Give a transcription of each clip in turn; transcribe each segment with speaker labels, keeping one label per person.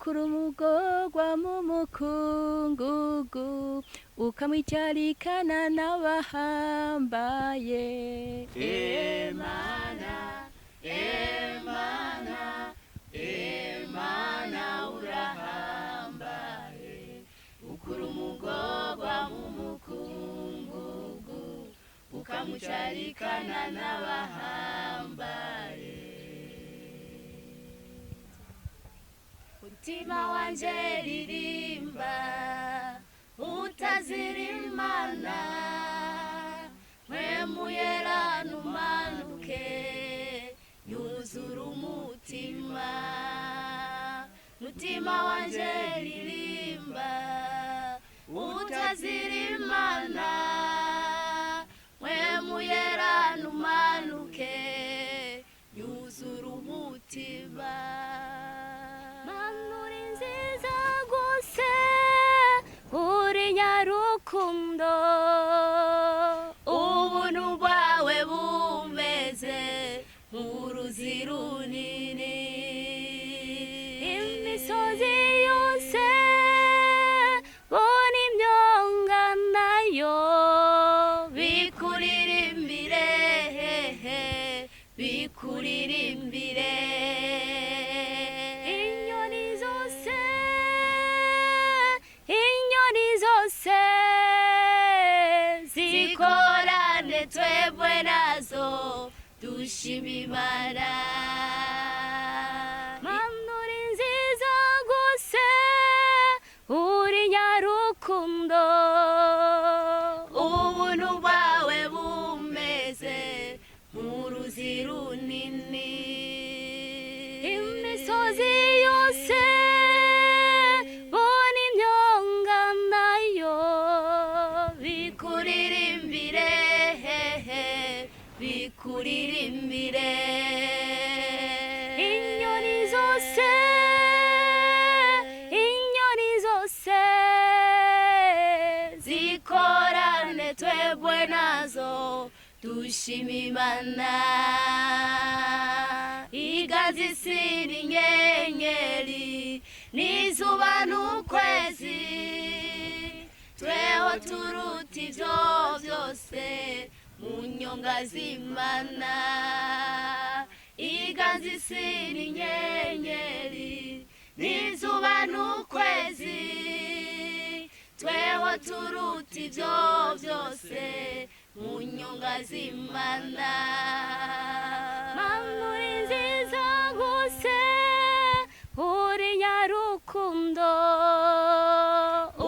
Speaker 1: ukura umugorwa mu mukungugu ukamwicarikana n'abahambaye. Emana, Emana, Emana urahambaye, ukura umugorwa mu mukungugu ukamwicarikana n'abahambaye. Mutima wanje ririmba utazirimana, mpwemu yera numanuke yuzura umutima. Mutima wanje ririmba utazirimana, mpwemu yera numanuke yuzura umutima. Uri nyarukundo, ubuntu bwawe bumeze nk'uruzi runini. Imisozi yose bona imyonga nayo bikuririmbire, bikuririmbire. Zikorane twebwe nazo dushima Imana. Mana uri nziza gose, uri nyarukundo, ubuntu bwawe bumeze nk'uruzi runini. Imisozi yose bona imyonga nayo bikuririmbire, bikuririmbire. Inyoni zose, inyoni zose zikorane twebwe nazo dushima Imana. Igazi siri inyenyeri n'izuba n'ukwezi, tweho turuta ivyo vyose mu nyonga z'Imana. Igazi siri inyenyeri n'izuba n'ukwezi, tweho turuta ivyo vyose mu nyonga z'Imana. Mana uri nziza gose, uri nyarukundo,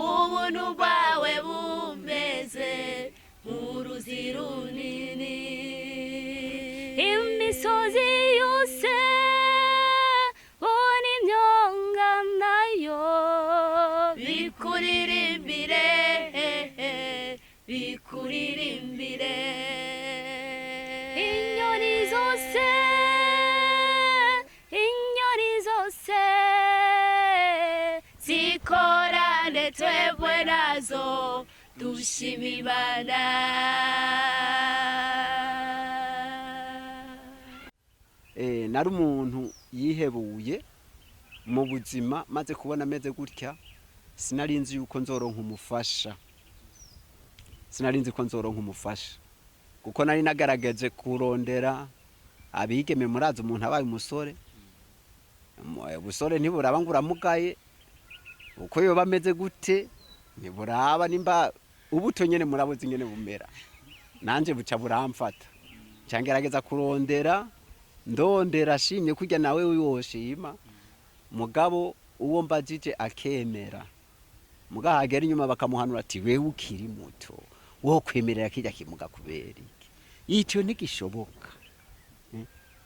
Speaker 1: ubuntu bwawe bumeze nk'uruzi runini. Imisozi yose bona imyonga nayo bikuririmbire, bikuririmbire. Inyoni zose, inyoni zose zikorane twebwe nazo dushima Imana.
Speaker 2: Nari umuntu yihebuye mu buzima, maze kubona ameze gutya sinarinzi yuko nzoronka umufasha, sinarinzi ko nzoronka umufasha, kuko nari nagaragaje kurondera abigeme. Murazi umuntu abaye umusore, ubusore ntiburaba ngo uramugaye, uko yoba ameze gute ntiburaba, nimba ubuto nyene murabuzi nyene bumera, nanje buca buramfata. Cangerageza kurondera, ndondera shimye kurya nawe wiwoshima, mugabo uwo mbajije akemera. Mugahagera inyuma bakamuhanura ati wewe ukiri muto, wo kwemerera kirya kimuga kubera iki? Icyo ntigishoboka.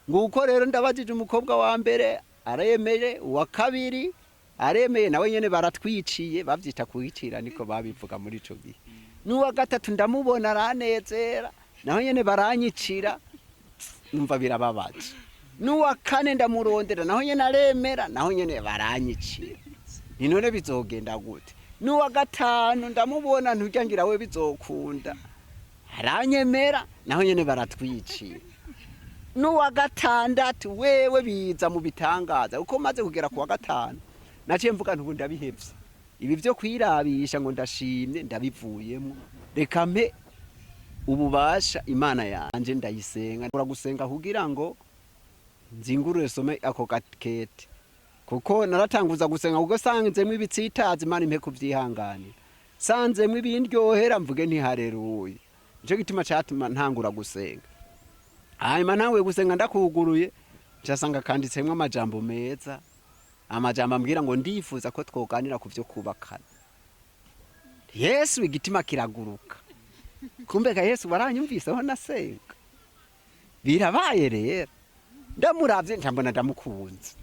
Speaker 2: Nguko rero ndabajije umukobwa wa mbere aremeye, uwa kabiri aremeye, nawe nyene baratwiciye, bavyita kuhicira niko babivuga muri ico gihe. N'uwa gatatu ndamubona aranezera, naho nyene baranyicira, numva birababaje. N'uwa kane ndamurondera, naho nyene aremera, naho nyene baranyicira. None bizogenda gute? N'uwa gatanu ndamubona nturyangira we bizokunda, aranyemera, naho nyene baratwiciye. N'uwa gatandatu wewe biza mu bitangaza, uko maze kugera kuwa gatanu naciye mvuga ntubu ndabihevye ibi vyo kwirabisha ngo ndashimye ndabivuyemo reka mpe ububasha imana yanje ndayisenga gusenga kugira ngo nzingurure some ako gakete kuko naratanguza gusenga kuko sanzemwe ibitsitazi imana impe kuvyihanganira sanzemwe ibindyohera mvuge nti haleluya nico gituma catuma ntangura gusenga hanyuma nawe gusenga ndakuguruye ncasanga kanditsemwe amajambo meza amajambo ambwira ngo ndifuza ko twoganira ku vyo kubakana Yesu igitima kiraguruka kumbega Yesu baranyumviseho nasenga birabaye rero ndamuravye ncambona ndamukunze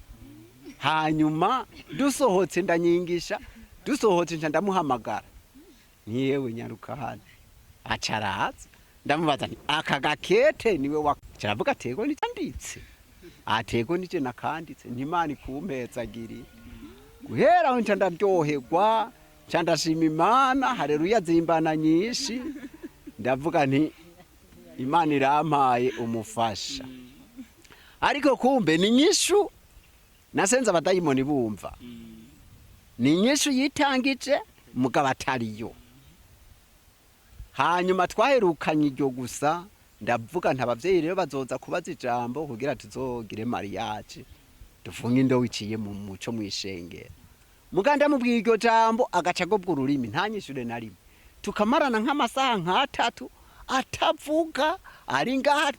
Speaker 2: hanyuma dusohotse ndanyingisha dusohotse nca ndamuhamagara niyewe nyaruka hano acaraza ndamubaza nti aka gakete niwe caravuga atego nicanditse atego nije nakanditse ntimana ikumpezagiri guhera aho nca ndaryoherwa nca ndashima imana haleluya zimbana nyinshi ndavuga nti imana irampaye umufasha ariko kumbe ni nyishu nasenze abadayimoni bumva ni nyishu yitangije mugabo atariyo hanyuma twaherukanye iryo gusa ndavuga nta bavyeyi rero bazoza kubaza ijambo kugira tuzogire mariage dufunga indo wiciye mu muco mw'ishengero muganda mubwiye iryo jambo agaca gobwa ururimi ntanyishure na rimwe tukamarana nk'amasaha nk'atatu atavuga ari ngahari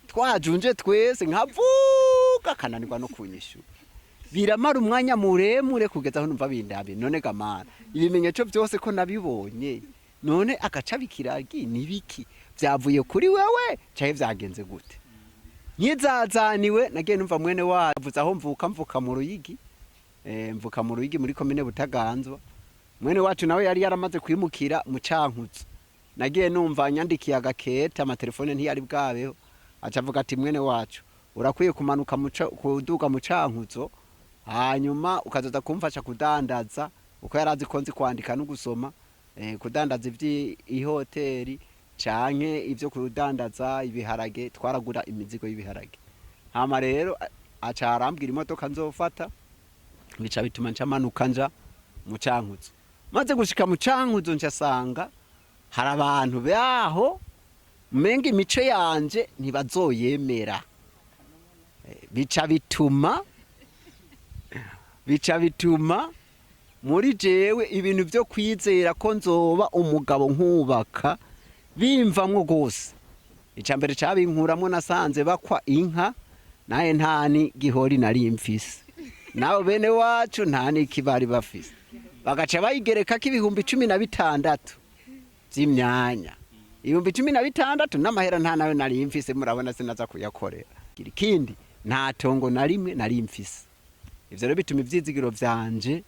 Speaker 2: twajunje twese nkavuga kananirwa no kunyishura biramara umwanya muremure kugeza aho numva bindabe none gamana ibimenyetso byose ko nabibonye none agaca bikiragi nibiki byavuye kuri wewe cyahe byagenze gute nyizazaniwe nagiye numva mwene wavuze aho mvuka mu Ruyigi mvuka mu Ruyigi muri komine Butaganzwa mwene wacu nawe yari yaramaze kwimukira mu Cankuzo nagiye numva nyandikiye agakete amatelefone ntiyari bwabeho acavuga ati mwene wacu urakwiye kumanuka kuduga mu Cankuzo hanyuma ukazoza kumfasha kudandaza uko yarazi ko nzi kwandika no gusoma kudandaza ivy'ihoteli canke ivyo kudandaza ibiharage twaragura imizigo y'ibiharage hama rero acarambwira imodoka nzofata bica bituma ncamanuka nja mu Cankuzo maze gushika mu Cankuzo ncasanga hari abantu baho menga imico yanje ntibazoyemera bica bituma muri jewe ibintu vyo kwizera ko nzoba umugabo nkubaka bimvamwo gose icambere cabinkuramwo nasanze bakwa inka naye ntani gihori nari mfise nawe bene wacu ntani kibari bafise bagaca bayigereka k'ibihumbi 16 vy'imyanya ibihumbi 16 n'amahera nta nayo nari mfise murabona sinaza kuyakorera ikindi nta tongo na rimwe nari mfise ivyo rero bituma ivyizigiro vyanje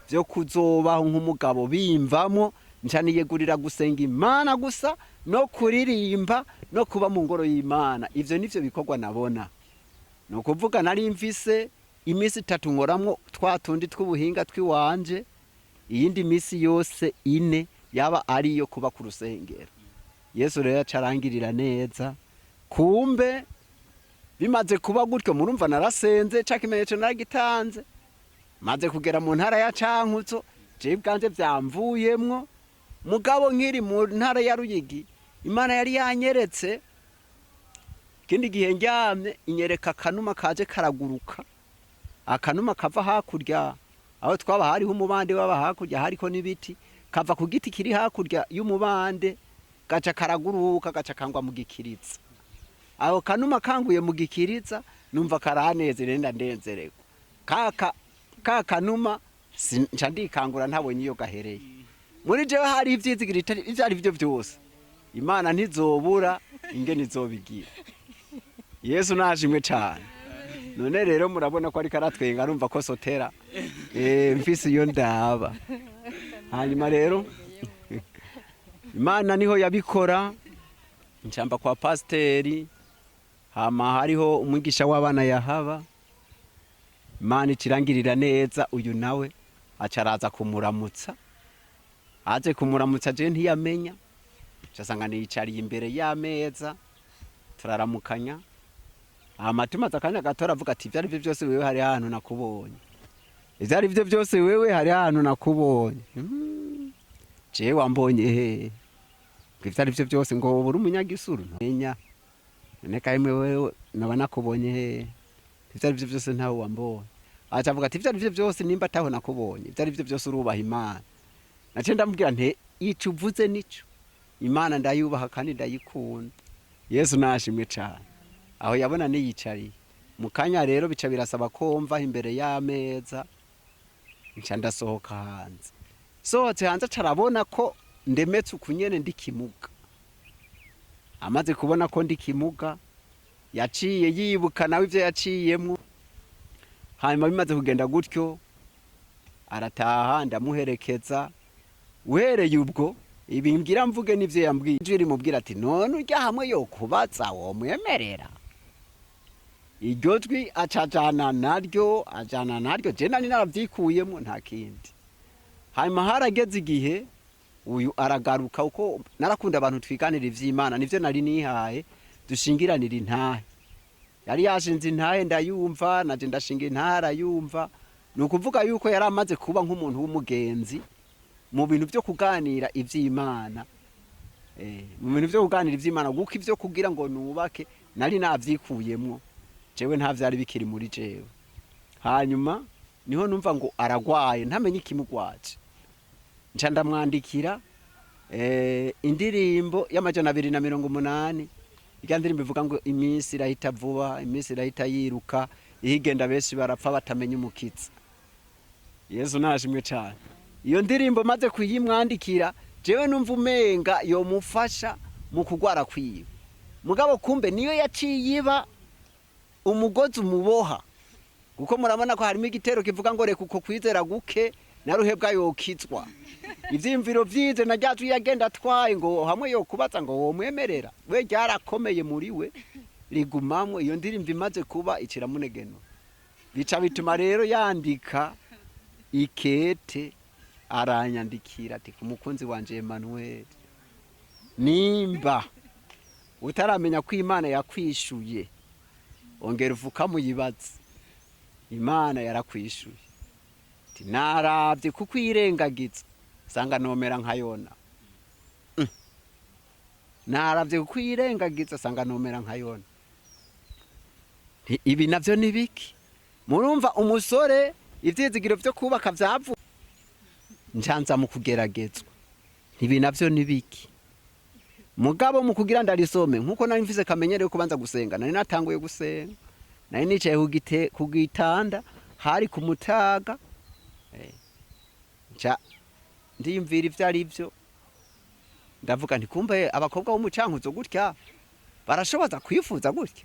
Speaker 2: vyo kuzobaho nk'umugabo bimvamo ncaniyegurira gusenga imana gusa no kuririmba no kuba mu ngoro y'Imana ivyo nivyo bikorwa nabona no kuvuga nari mfise imisi 3 ngoramwo twatundi tw'ubuhinga twiwanje iyindi misi yose 4 yaba ariyo kuba ku rusengero Yesu rero acarangirira neza kumbe bimaze kuba gutyo murumva narasenze cakimenyetso naragitanze maze kugera mu ntara ya Cankuzo je bwanje byamvuyemwo mugabo nkiri mu ntara ya Ruyigi Imana yari yanyeretse kindi gihe ndyamye inyereka kanuma kaje karaguruka akanuma kava hakurya aho twaba hariho umubande waba hakurya hariko nibiti kava ku giti kiri hakurya y'umubande gaca karaguruka gaca kangwa mu gikiriza aho kanuma kanguye mu gikiriza numva karanezere ndandenzereko kanuma nca ndikangura ntabonye iyo gahereye muri jewe hari ivyizigiro ivyari byo byose Imana ntizobura ingene izobigira Yesu nashimwe cyane none rero murabona ko ari karatwenga arumva ko sotera mfise iyo ndaba hanyuma rero Imana niho yabikora ncamba kwa pasteri hama hariho umwigisha w'abana yahaba Imana ikirangirira neza uyu nawe acaraza kumuramutsa aje kumuramutsa je ntiyamenya casanga niyicariye imbere y'ameza turaramukanya hama tumaze akanya gatora avuga ati vyari byo byose wewe hari ahantu nakubonye ivyo ari vyo byose wewe hari ahantu nakubonye. Je wambonye he? Ivyo ari vyo byose ngo buri umunyagisuru ntenya. Neka imwe wewe naba nakubonye he? Ivyo ari vyo byose ntawe wambonye. Acavuga ati ivyo ari vyo byose nimba taho nakubonye. Ivyo ari vyo byose urubaha Imana. Nace ndamubwira nte ico uvuze nico. Imana ndayubaha kandi ndayikunda. Yesu nashimwe cyane. Aho yabona niyicariye. Mukanya rero bica birasaba ko mva imbere y'ameza. Nca ndasohoka hanze. Sohotse hanze carabona ko ndemetse ukunyene ndi kimuga. Amaze kubona ko ndi kimuga, yaciye yibuka nawe ivyo yaciyemwo. Hanyuma bimaze kugenda gutyo, arataha ndamuherekeza. Uhereye ubwo ibimbwira mvuge n'ivyo yambwiye. Ijwi rimubwira ati none urya hamwe yo kubaza wo mwemerera. Iryo jwi ajana naryo je nari naravyikuyemo nta kindi. Hanyuma harageze igihe uyu aragaruka uko narakunda abantu twiganira ivy'Imana nivyo nari nihaye dushingiranira intahe. Yari yashinze intahe ndayumva naje ndashinga intara yumva. Nukuvuga yuko yari amaze kuba nk'umuntu w'umugenzi mu bintu byo kuganira ivy'Imana. Mu bintu byo kuganira ivy'Imana guko ivyo kugira ngo nubake nari navyikuyemwo. Jewe nta vyari bikiri muri jewe. Hanyuma niho numva ngo aragwaye ntamenye ikimugwaje. Nca ndamwandikira indirimbo y'amajana 280. Irya ndirimbo ivuga ngo iminsi irahita vuba, iminsi irahita yiruka, ihigenda benshi barapfa batamenye umukitsa. Yesu nashimwe cyane. Iyo ndirimbo maze kuyimwandikira jewe numva umenga yo mufasha mu kugwara kwiwe. Mugabo kumbe niyo yaciyiba umugozi umuboha. Kuko murabona ko harimo igitero kivuga ngo reka uko kwizera guke naruhebwa yokizwa. Ivyimviro vyize na ryatu yagenda twaye ngo hamwe yo kubaza ngo wo mwemerera. We ryarakomeye muri we rigumamwe iyo ndirimbo imaze kuba ikiramunegeno. Bica bituma rero yandika ikete aranyandikira ati ku mukunzi wanje Emmanuel. Nimba utaramenya ko Imana yakwishuye ongera uvuka mu yibaza. Imana yarakwishuye. Ati naravye kuko irengagiza sanga nomera nkayona. Naravye kuko irengagiza sanga nomera nkayona. Ibi navyo nibiki? Murumva umusore ivyizigiro vyo kubaka vyavu ncanza mu kugeragezwa. Ibi navyo nibiki? Mugabo mu kugira ndarisome nkuko nari mfise kamenyereye kubanza gusenga nari natanguye gusenga. Nari nicaye kugitanda hari ku mutaga. Nca ndiyumvira ivyo ari vyo. Ndavuga nti kumbe abakobwa bo mu Cankuzo gutya barashoboza kwifuza gutya.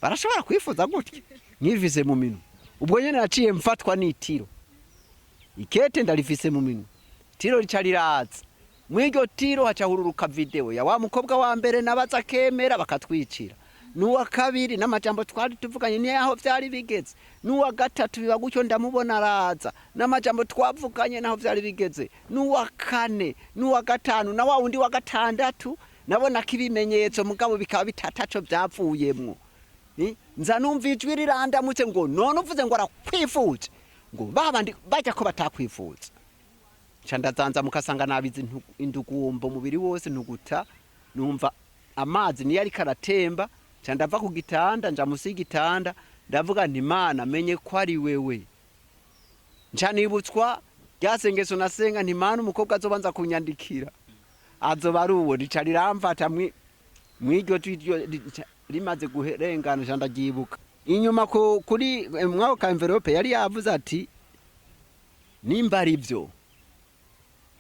Speaker 2: Barashobora kwifuza gutya. Nkivize mu minu. Ubwo nyene naciye mfatwa n'itiro. Ikete ndarifise mu minu. Tiro rica riraza. Mwiryo tiro hacahururuka video ya wa mukobwa wa mbere nabaza kemera bakatwicira. Nuwa kabiri n'amajambo twari tuvuganye ni aho vyari bigeze. Nuwa gatatu biba gutyo ndamubona araza. N'amajambo twavuganye naho vyari bigeze. Nuwa kane, nuwa gatanu na wa wundi wa gatandatu nabona kibimenyetso mugabo bikaba bitataco vyavuyemwo. Nza numva ijwi rirandamutse ngo none uvuze ngo arakwifuje. Ngo babandi bajya ko batakwifuza. Ndazanza mukasanga nabizi indugumbo mubiri wose ntuguta numva amazi niyo ari karatemba ndava ku gitanda nja musi y'igitanda ndavuga nti Imana menye ko ari wewe. Nca nibutswa ryasengeso nasenga nti Imana umukobwa azobanza kunyandikira azoba ari uwo rica riramfata mwiryo rimaze guherengana nca ndagibuka. Inyuma kuri mwaho ka envelope yari yavuze ati nimba ari byo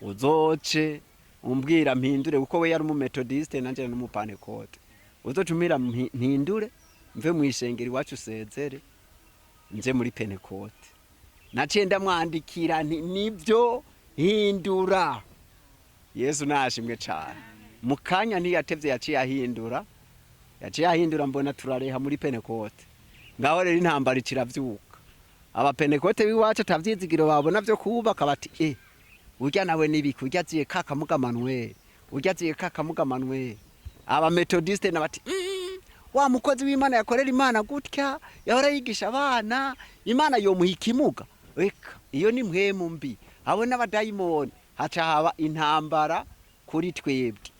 Speaker 2: uzoce umbwira mpindure kuko we yari umumethodiste nanje n'umu Pantekote. Uzotumira mpindure mve mw'ishengero iwacu sezere nje muri Pantekote. Naciye ndamwandikira nivyo hindura. Yesu nashimwe cyane. Mukanya ntiyatevye yaciye ahindura mbona turareha muri Pantekote. Ngaho rero intambara ikiravyuka. Aba Pantekote biwacu atavyizigiro babona vyo kubaka bati urya nawe nibiki urya ziye kakamuga Emmanuel. Aba methodiste nabati wa mukozi w'Imana yakorera Imana gutya yahora yigisha abana Imana yo muhikimuga eka iyo ni mpwemu mbi abo n'abadayimoni haca haba intambara kuri twebwe.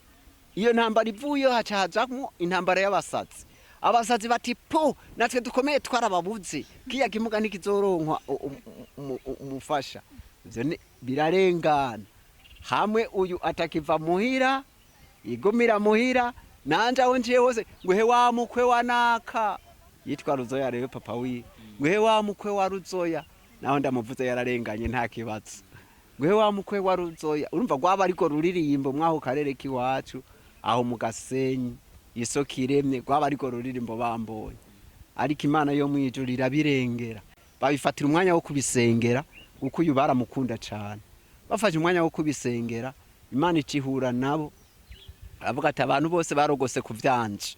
Speaker 2: Iyo ntambara ivuyeho haca hajamwo intambara y'abasazi. Abasazi bati po natwe dukomeye twarababuze kiya kimuga ntikizoronkwa umufasha. Ivyo birarengana. Hamwe uyu atakiva muhira igumira muhira nanje aho njiye hose nguhe wa mukwe wanaka yitwa Ruzoya rero papa wi nguhe wa mukwe wa Ruzoya naho ndamuvuze yararenganye nta kibazo. Nguhe wa mukwe wa Ruzoya urumva gwaba ariko ruririmbo mwaho karere kiwacu aho mu Gasenyi Gisoko iremye gwaba ariko ruririmbo bambonye. Ariko Imana yo mwijuru irabirengera babifatira umwanya wo kubisengera uko uyu baramukunda cyane. Bafashe umwanya wo kubisengera Imana icihura nabo avuga ati abantu bose barogose kuvyanje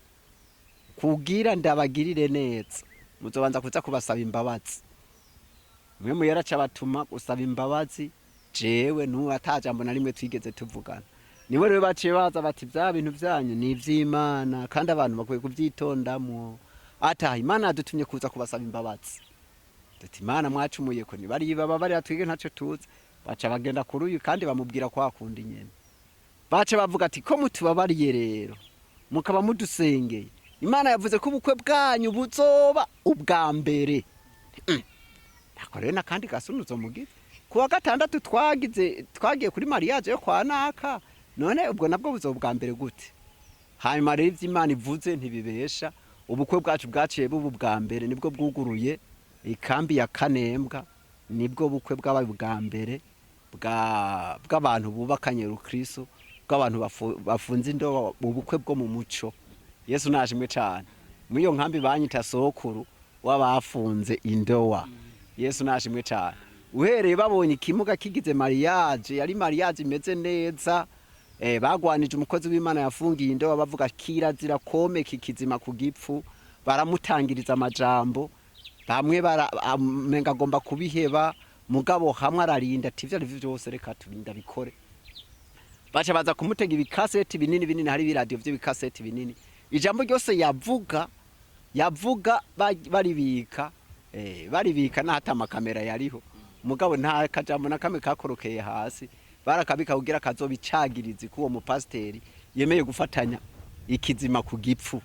Speaker 2: kugira ndabagirire neza muzobanza kuza kubasaba imbabazi. Mwe muyaraca batuma gusaba imbabazi jewe nuwatajambo na rimwe twigeze tuvugana. Niwe rero baciye baza bati bya bintu byanyu ni ivy'Imana kandi abantu bakwiye kuvyitondamwo. Ata Imana yadutumye kuza kubasaba imbabazi. Tuti Imana mwacumuye ko nibari baba bari atwige ntaco tuzi. Baca bagenda kuri uyu kandi bamubwira ko akunda nyene. Baca bavuga ati ko mutubabariye rero mukaba mudusengeye Imana yavuze ko ubukwe bwanyu buzoba ubwa mbere. Nakoreye nakandi gasunuzo mugize kuwa gatandatu twagiye kuri mariage yo kwa naka none ubwo nabwo buzoba ubwa mbere gute? Hanyuma rero ivy'Imana ivuze ntibibesha ubukwe bwacu bwaciye bubu bwa mbere nibwo bwuguruye ikambi ya Kanembwa nibwo bukwe bwabaye bwa mbere bw'abantu bubakanye rukristo bw'abantu bafunze indobo mu bukwe bwo mu muco. Yesu nashimwe cyane. Mwiyo nkambi banyita sokuru wabafunze indowa. Yesu nashimwe cyane. Uhereye babonye ikimuga kigize mariage yari mariage imeze neza bagwanije umukozi w'Imana yafungiye indowa bavuga kirazira kome kikizima ku gipfu baramutangiriza amajambo bamwe menga agomba kubiheba mugabo hamwe ararinda ati ivyo arivyo byose reka turinda bikore. Baca baza kumutega ibikaseti binini hari biradio vy'ibikaseti binini ijambo ryose yavuga baribika nahata amakamera yariho mugabo nta kajambo na kamwe kakorokeye hasi barakabika kugira kazobicagirizi kuwo mupasteri yemeye gufatanya ikizima ku gipfu.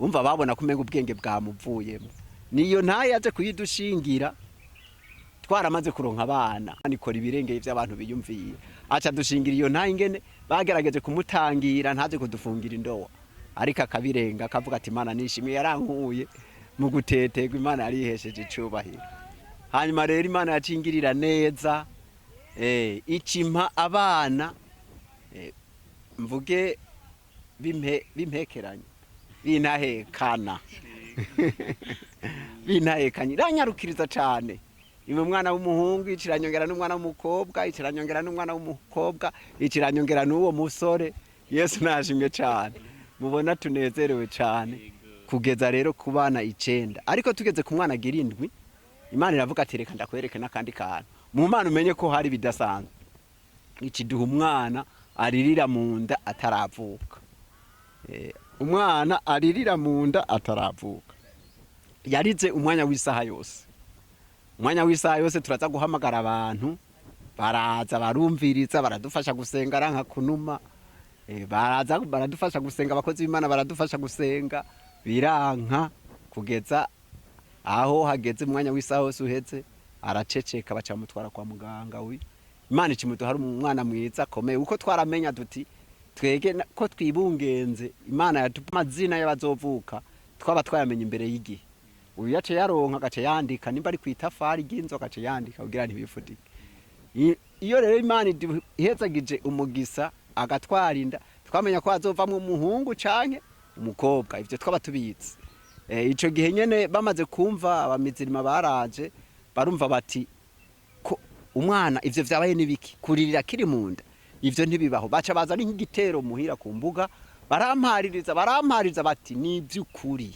Speaker 2: Umva babona kumenga ubwenge bwamuvuyemo. Niyo ntaye yaje kuyidushingira twaramaze kuronka abana nikora ibirengeye by'abantu biyumviye aca dushingira iyo ntaye ingene bagerageje kumutangira ntaje kudufungira indowa ariko akabirenga akavuga ati Imana nishimye yarankuye mu gutetegwa Imana yarihesheje icubahiro. Hanyuma rero Imana yacingirira neza icimpa abana mvuge bimpekeranye binahekana binahekanye ranyarukiriza cyane. Imwe mwana w'umuhungu iciranyongera n'umwana w'umukobwa iciranyongera n'umwana w'umukobwa iciranyongera n'uwo musore. Yesu nashimye cyane. Mubona tunezerewe cyane kugeza rero ku bana 9 ariko tugeze ku mwana 7 Imana iravuga ati reka ndakwereke nakandi kantu mu Mana umenye ko hari bidasanzwe. Ikiduha umwana aririra mu nda ataravuka. Umwana aririra mu nda ataravuka yarize umwanya w'isaha yose. Umwanya w'isaha yose turaza guhamagara abantu baraza barumviriza baradufasha gusenga ranka kunuma baraza baradufasha gusenga abakozi b'Imana baradufasha gusenga biranka kugeza aho hageze umwanya w'isaha wose uhetse araceceka baca mutwara kwa muganga wi Imana ikimuduha ari umwana mwiza komeye uko twaramenya duti twege ko twibungenze Imana yatupamazina y'abazovuka twaba twayamenye imbere y'igihe. Uyu yace yaronka gace yandika nimba ari kwitafari ginzo gace yandika kugira ntibifudike. Iyo rero Imana ihezagije umugisa agatwarinda twamenya ko azovamwe umuhungu canke umukobwa ivyo twaba tubitse. Ico gihe nyene bamaze kumva abamizirima baraje barumva bati ko umwana ivyo vyabaye nibiki kuririra kiri munda ivyo ntibibaho. Baca baza ari nk'igitero muhira ku mbuga barampaririza bati ni by'ukuri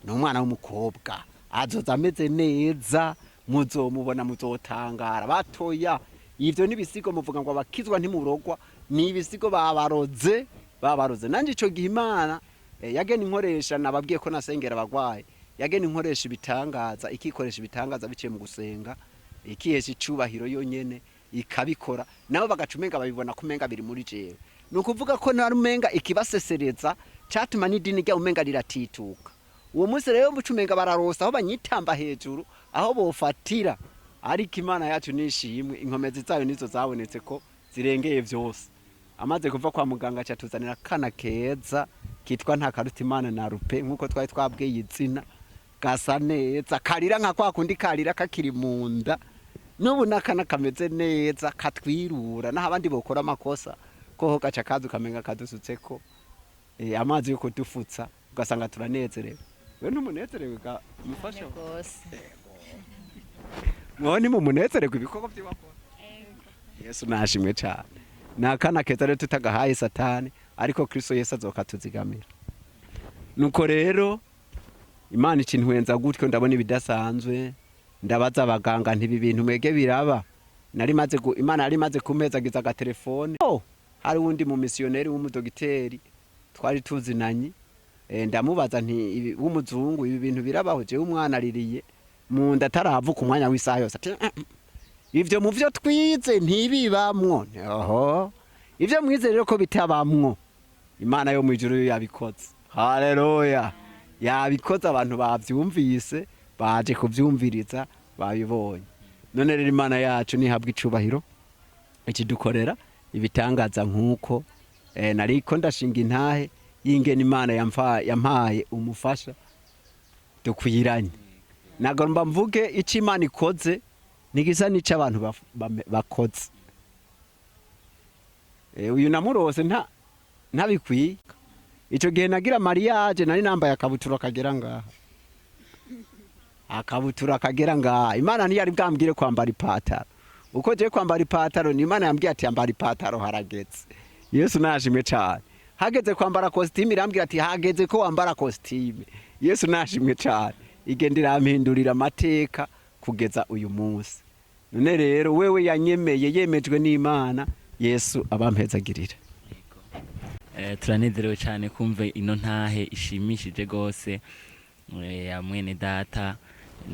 Speaker 2: n'umwana w'umukobwa azoza ameze neza muzomubona muzotangara batoya. Ivyo nibisigo muvuga ngo abakizwa ntimurogwa ni ibisigo babaroze nanje ico gihe Imana yagena inkoresha nababwiye ko nasengera abagwaye yagena inkoresha ibitangaza ikikoresha ibitangaza biciye mu gusenga ikihesha icubahiro yonyene ikabikora nabo bagacumenga babibona kumenga biri muri jewe nukuvuga ko narumenga ikibasesereza catuma n'idini rya umenga riratituka uwo munsi rero bucumenga bararosa aho banyitamba hejuru aho bofatira ariko Imana yacu nishimwe inkomezi zayo nizo zabonetse ko zirengeye vyose amaze kuva kwa muganga cyatuzanira kana keza kitwa nta karuta Imana na rupe nkuko twari twabwiye izina gasa neza karira nka kwa kundi karira kakiri munda nubu nakana kameze neza katwirura naho abandi bokora amakosa koho gaca kazu kamenga kadusutseko amazi yo kudufutsa ugasanga turanezerewe we numunezerewe ga mufasha
Speaker 1: gose
Speaker 2: mwoni mu munezererwa ibikoko by'ibakora Yesu nashimwe cyane nakana keza rero tutagahaye satani ariko Kristo Yesu azokatuzigamira nuko rero Imana icintuwenza gutyo ndabona ibidasanzwe ndabaza abaganga ntibi bintu mwege biraba Imana yari maze kumezagiza agatelefone hari wundi mu misiyoneri w'umudogiteri twari tuzinanye ndamubaza nti w'umuzungu ibi bintu birabaho je umwana aririye mu ndataravuka umwanya w'isaha yose ati ivyo mu vyo twize ntibibamwo oho ivyo mwize rero ko bitabamwo Imana yo mwijuru yabikoze haleluya yabikoze abantu bavyumvise baje kuvyumviriza babibonye none rero Imana yacu nihabwa icubahiro ikidukorera ibitangaza nkuko nariko ndashinga intahe yingene Imana yampaye umufasha dukwiranye nagomba mvuge ico Imana ikoze nigisa nico abantu bakoze uyu namurose ntabikwiye ico gihe nagira mariage nari nambaye akabutura kagera ngaha Imana ntiyari bwambwire kwambara ipataro uko je kwambara ipataro ni Imana yambwiye ati yambara ipataro harageze Yesu nashimwe cyane hageze kwambara costume irambwira ati hageze ko wambara costume Yesu nashimwe cyane igendera ampindurira amateka kugeza uyu munsi none rero wewe yanyemeye yemejwe n'Imana Yesu abampezagirira
Speaker 3: turanezerewe cyane kumva ino ntahe ishimishije gose ya mwene data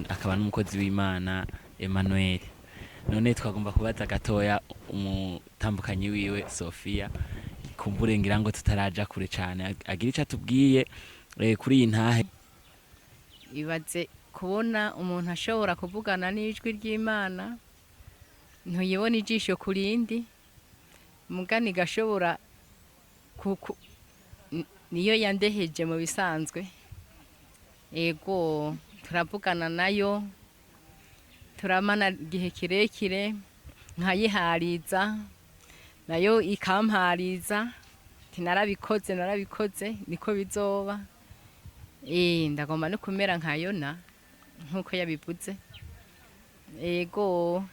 Speaker 3: akaba n'umukozi w'Imana Emmanuel none twagomba kubaza gatoya umutambukanyi wiwe Sophia kumbure ngira ngo tutaraja kure cyane agira ico atubwiye kuri iyi ntahe
Speaker 4: ibaze kubona umuntu ashobora kuvugana n'ijwi ry'Imana ntuyibona ijisho kurindi mugani gashobora niyo yandeheje mu bisanzwe ego turavugana nayo turamana gihe kirekire nkayihariza nayo ikampariza narabikoze niko bizoba ndagomba no kumera nkayona nkuko yabivuze ego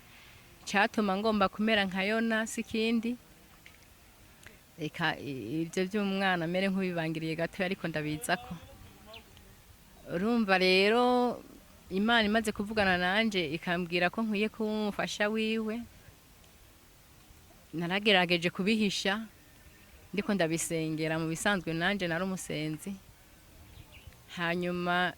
Speaker 4: cyatuma ngomba kumera nkayona sikindi eka ibyo by'umwana mere nk'ubibangiriye gato ariko ndabizako urumva rero Imana imaze kuvugana nanje ikambwira ko nkwiye kumufasha wiwe naragerageje kubihisha ndiko ndabisengera mu bisanzwe nanje nari umusenzi hanyuma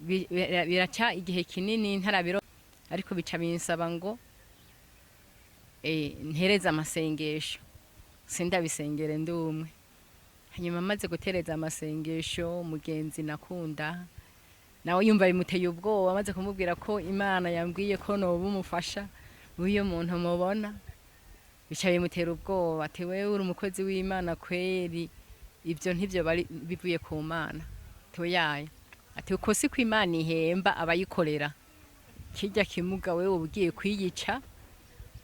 Speaker 4: biraca igihe kinini ntarabiro ariko bica binsaba ngo ntereza amasengesho sindabisengere ndumwe hanyuma maze gutereza amasengesho mugenzi nakunda nawe yumva bimuteye ubwoba maze kumubwira ko Imana yambwiye ko noba umufasha uyo muntu mubona bica bimutera ubwoba ati wewe uri umukozi w'Imana kweri ibyo ntibyo bari bivuye ku Mana toyaye ati uko si ko Imana ihemba abayikorera kijya kimuga wewe ugiye kwiyica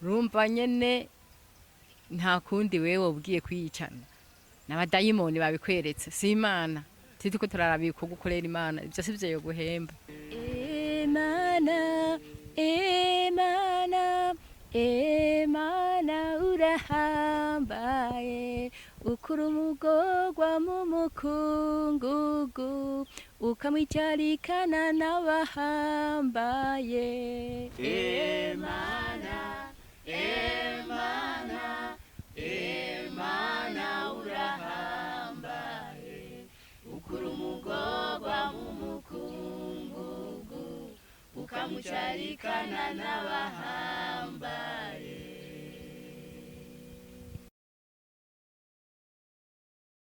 Speaker 4: rumva nyene nta kundi wewe ugiye kwiyicana n'abadayimoni babikweretse si Imana tituko turarabika gukorera Imana ibyo sivyo yo guhemba
Speaker 1: Imana urahambaye ukuri umugorwa mu mukungugu ukamwicarikana n'abahambaye Imana urahambaye ukuri umugorwa mu mukungugu ukamucarikana n'abahambaye